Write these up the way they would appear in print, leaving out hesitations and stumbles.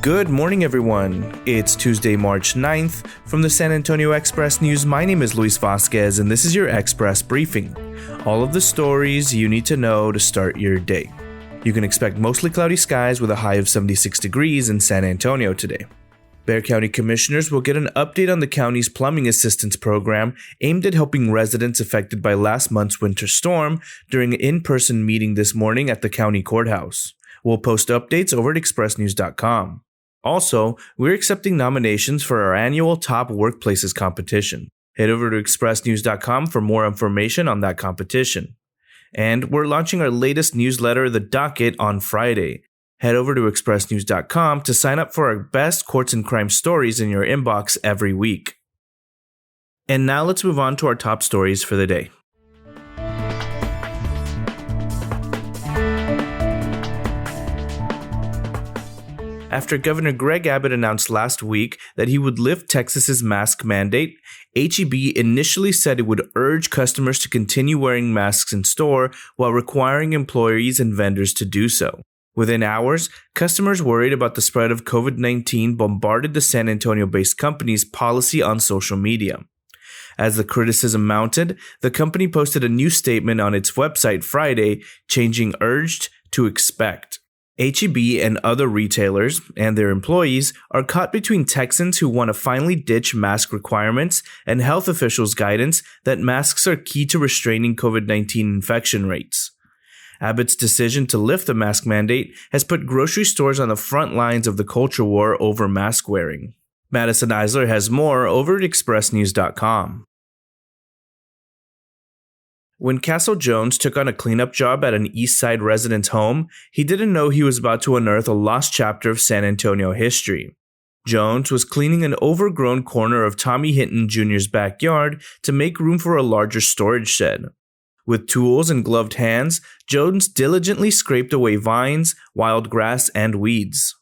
Good morning, everyone. It's Tuesday, March 9th. From the San Antonio Express News, my name is Luis Vasquez, and this is your Express Briefing. All of the stories you need to know to start your day. You can expect mostly cloudy skies with a high of 76 degrees in San Antonio today. Bexar County commissioners will get an update on the county's plumbing assistance program aimed at helping residents affected by last month's winter storm during an in-person meeting this morning at the county courthouse. We'll post updates over at expressnews.com. Also, we're accepting nominations for our annual Top Workplaces competition. Head over to expressnews.com for more information on that competition. And we're launching our latest newsletter, The Docket, on Friday. Head over to expressnews.com to sign up for our best courts and crime stories in your inbox every week. And now let's move on to our top stories for the day. After Governor Greg Abbott announced last week that he would lift Texas's mask mandate, H-E-B initially said it would urge customers to continue wearing masks in store while requiring employees and vendors to do so. Within hours, customers worried about the spread of COVID-19 bombarded the San Antonio-based company's policy on social media. As the criticism mounted, the company posted a new statement on its website Friday, changing urged to expect. H-E-B and other retailers and their employees are caught between Texans who want to finally ditch mask requirements and health officials' guidance that masks are key to restraining COVID-19 infection rates. Abbott's decision to lift the mask mandate has put grocery stores on the front lines of the culture war over mask wearing. Madison Eisler has more over at expressnews.com. When Castle Jones took on a cleanup job at an East Side resident's home, he didn't know he was about to unearth a lost chapter of San Antonio history. Jones was cleaning an overgrown corner of Tommy Hinton Jr.'s backyard to make room for a larger storage shed. With tools and gloved hands, Jones diligently scraped away vines, wild grass, and weeds.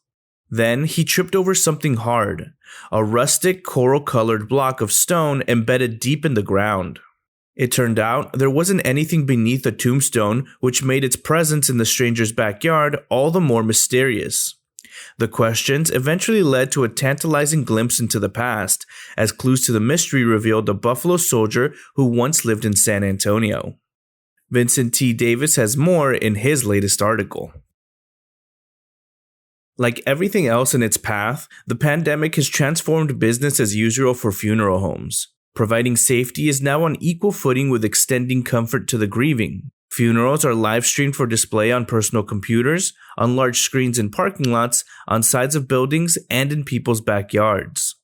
Then he tripped over something hard, a rustic coral-colored block of stone embedded deep in the ground. It turned out there wasn't anything beneath the tombstone, which made its presence in the stranger's backyard all the more mysterious. The questions eventually led to a tantalizing glimpse into the past, as clues to the mystery revealed a Buffalo soldier who once lived in San Antonio. Vincent T. Davis has more in his latest article. Like everything else in its path, the pandemic has transformed business as usual for funeral homes. Providing safety is now on equal footing with extending comfort to the grieving. Funerals are live-streamed for display on personal computers, on large screens in parking lots, on sides of buildings, and in people's backyards.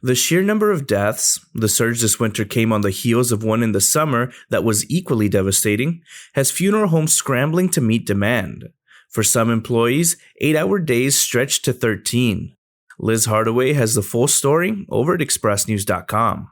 The sheer number of deaths, the surge this winter came on the heels of one in the summer that was equally devastating, has funeral homes scrambling to meet demand. For some employees, 8-hour days stretched to 13. Liz Hardaway has the full story over at expressnews.com.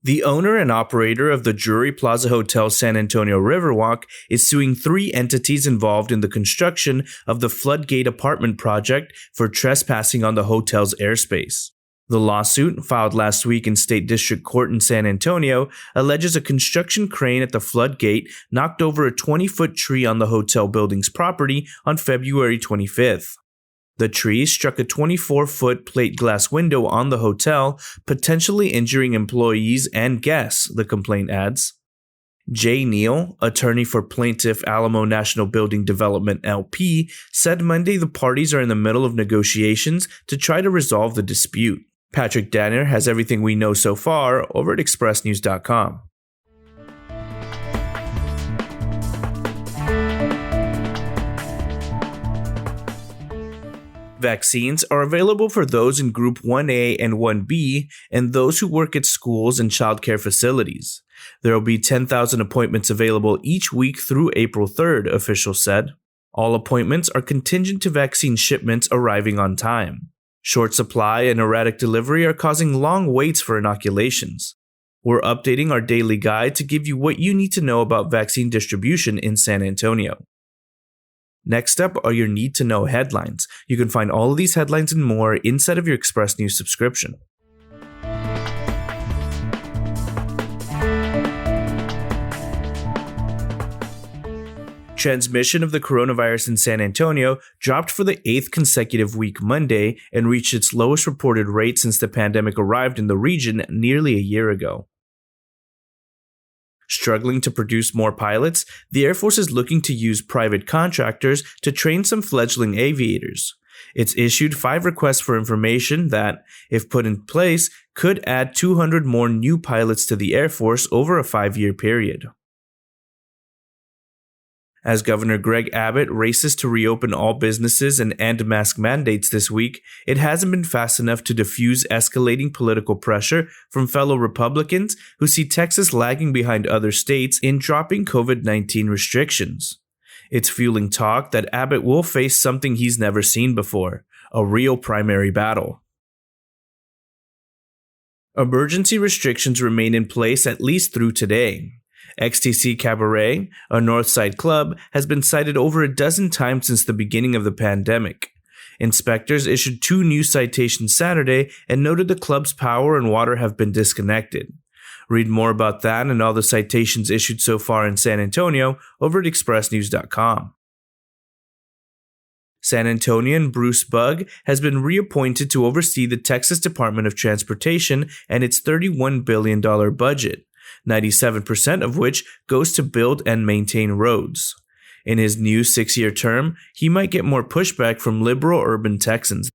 The owner and operator of the Drury Plaza Hotel San Antonio Riverwalk is suing 3 entities involved in the construction of the Floodgate apartment project for trespassing on the hotel's airspace. The lawsuit, filed last week in State District Court in San Antonio, alleges a construction crane at the Floodgate knocked over a 20-foot tree on the hotel building's property on February 25th. The tree struck a 24-foot plate glass window on the hotel, potentially injuring employees and guests, the complaint adds. Jay Neal, attorney for plaintiff Alamo National Building Development LP, said Monday the parties are in the middle of negotiations to try to resolve the dispute. Patrick Danner has everything we know so far over at expressnews.com. Vaccines are available for those in Group 1A and 1B and those who work at schools and childcare facilities. There will be 10,000 appointments available each week through April 3rd, officials said. All appointments are contingent to vaccine shipments arriving on time. Short supply and erratic delivery are causing long waits for inoculations. We're updating our daily guide to give you what you need to know about vaccine distribution in San Antonio. Next up are your need-to-know headlines. You can find all of these headlines and more inside of your Express News subscription. Transmission of the coronavirus in San Antonio dropped for the 8th consecutive week Monday and reached its lowest reported rate since the pandemic arrived in the region nearly a year ago. Struggling to produce more pilots, the Air Force is looking to use private contractors to train some fledgling aviators. It's issued 5 requests for information that, if put in place, could add 200 more new pilots to the Air Force over a 5-year period. As Governor Greg Abbott races to reopen all businesses and end mask mandates this week, it hasn't been fast enough to diffuse escalating political pressure from fellow Republicans who see Texas lagging behind other states in dropping COVID-19 restrictions. It's fueling talk that Abbott will face something he's never seen before, a real primary battle. Emergency restrictions remain in place at least through today. XTC Cabaret, a Northside club, has been cited over a dozen times since the beginning of the pandemic. Inspectors issued 2 new citations Saturday and noted the club's power and water have been disconnected. Read more about that and all the citations issued so far in San Antonio over at expressnews.com. San Antonian Bruce Bugg has been reappointed to oversee the Texas Department of Transportation and its $31 billion budget, 97% of which goes to build and maintain roads. In his new 6-year term, he might get more pushback from liberal urban Texans.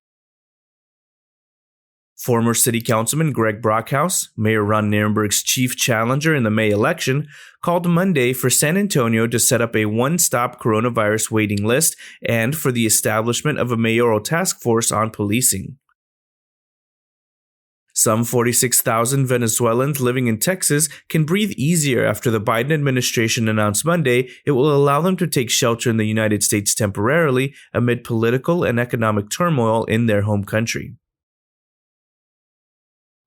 Former City Councilman Greg Brockhouse, Mayor Ron Nirenberg's chief challenger in the May election, called Monday for San Antonio to set up a one-stop coronavirus waiting list and for the establishment of a mayoral task force on policing. Some 46,000 Venezuelans living in Texas can breathe easier after the Biden administration announced Monday it will allow them to take shelter in the United States temporarily amid political and economic turmoil in their home country.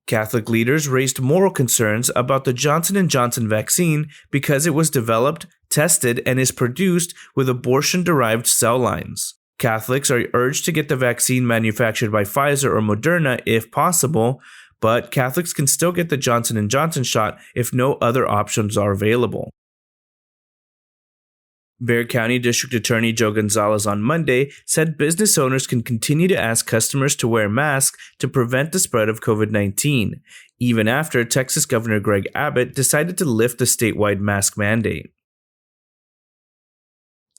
Catholic leaders raised moral concerns about the Johnson & Johnson vaccine because it was developed, tested, and is produced with abortion-derived cell lines. Catholics are urged to get the vaccine manufactured by Pfizer or Moderna if possible, but Catholics can still get the Johnson & Johnson shot if no other options are available. Bexar County District Attorney Joe Gonzalez on Monday said business owners can continue to ask customers to wear masks to prevent the spread of COVID-19, even after Texas Governor Greg Abbott decided to lift the statewide mask mandate.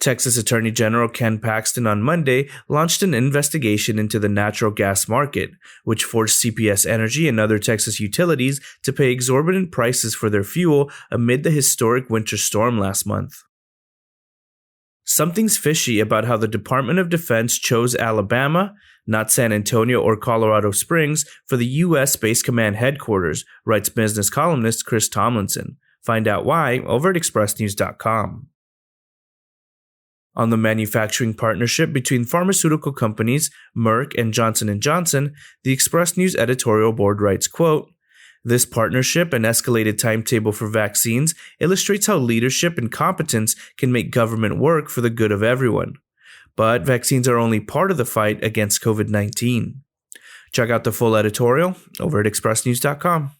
Texas Attorney General Ken Paxton on Monday launched an investigation into the natural gas market, which forced CPS Energy and other Texas utilities to pay exorbitant prices for their fuel amid the historic winter storm last month. Something's fishy about how the Department of Defense chose Alabama, not San Antonio or Colorado Springs, for the U.S. Space Command headquarters, writes business columnist Chris Tomlinson. Find out why over at expressnews.com. On the manufacturing partnership between pharmaceutical companies Merck and Johnson & Johnson, the Express News editorial board writes, quote, "This partnership and escalated timetable for vaccines illustrates how leadership and competence can make government work for the good of everyone. But vaccines are only part of the fight against COVID-19. Check out the full editorial over at expressnews.com.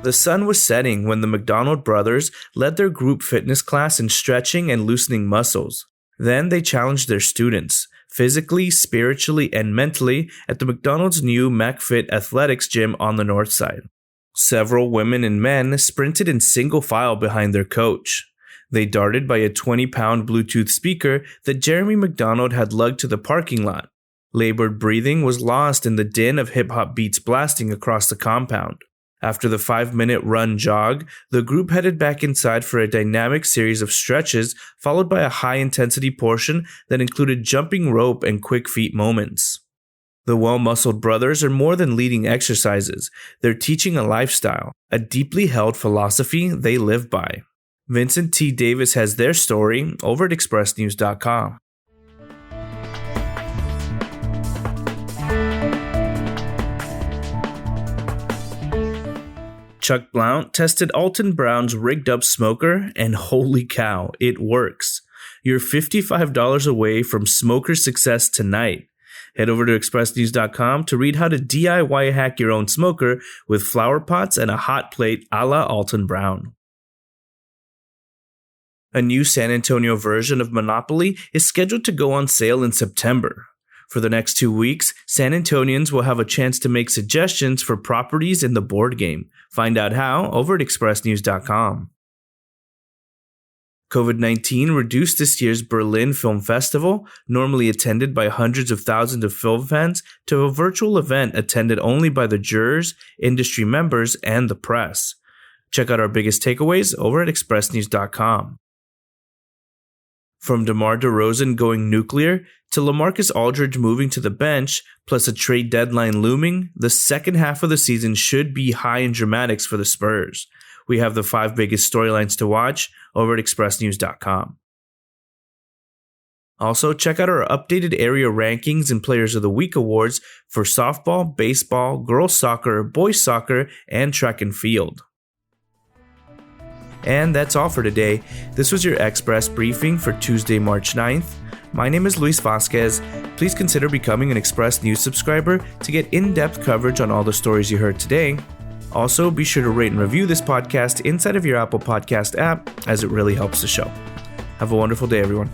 The sun was setting when the McDonald brothers led their group fitness class in stretching and loosening muscles. Then they challenged their students, physically, spiritually, and mentally, at the McDonald's new McFit Athletics gym on the north side. Several women and men sprinted in single file behind their coach. They darted by a 20-pound Bluetooth speaker that Jeremy McDonald had lugged to the parking lot. Labored breathing was lost in the din of hip-hop beats blasting across the compound. After the 5-minute run-jog, the group headed back inside for a dynamic series of stretches, followed by a high-intensity portion that included jumping rope and quick feet moments. The well-muscled brothers are more than leading exercises. They're teaching a lifestyle, a deeply held philosophy they live by. Vincent T. Davis has their story over at expressnews.com. Chuck Blount tested Alton Brown's rigged-up smoker, and holy cow, it works. You're $55 away from smoker success tonight. Head over to expressnews.com to read how to DIY hack your own smoker with flower pots and a hot plate a la Alton Brown. A new San Antonio version of Monopoly is scheduled to go on sale in September. For the next 2 weeks, San Antonians will have a chance to make suggestions for properties in the board game. Find out how over at expressnews.com. COVID-19 reduced this year's Berlin Film Festival, normally attended by hundreds of thousands of film fans, to a virtual event attended only by the jurors, industry members, and the press. Check out our biggest takeaways over at expressnews.com. From DeMar DeRozan going nuclear to LaMarcus Aldridge moving to the bench, plus a trade deadline looming, the second half of the season should be high in dramatics for the Spurs. We have the 5 biggest storylines to watch over at expressnews.com. Also, check out our updated area rankings and Players of the Week awards for softball, baseball, girls soccer, boys soccer, and track and field. And that's all for today. This was your Express briefing for Tuesday, March 9th. My name is Luis Vasquez. Please consider becoming an Express News subscriber to get in-depth coverage on all the stories you heard today. Also, be sure to rate and review this podcast inside of your Apple Podcast app, as it really helps the show. Have a wonderful day, everyone.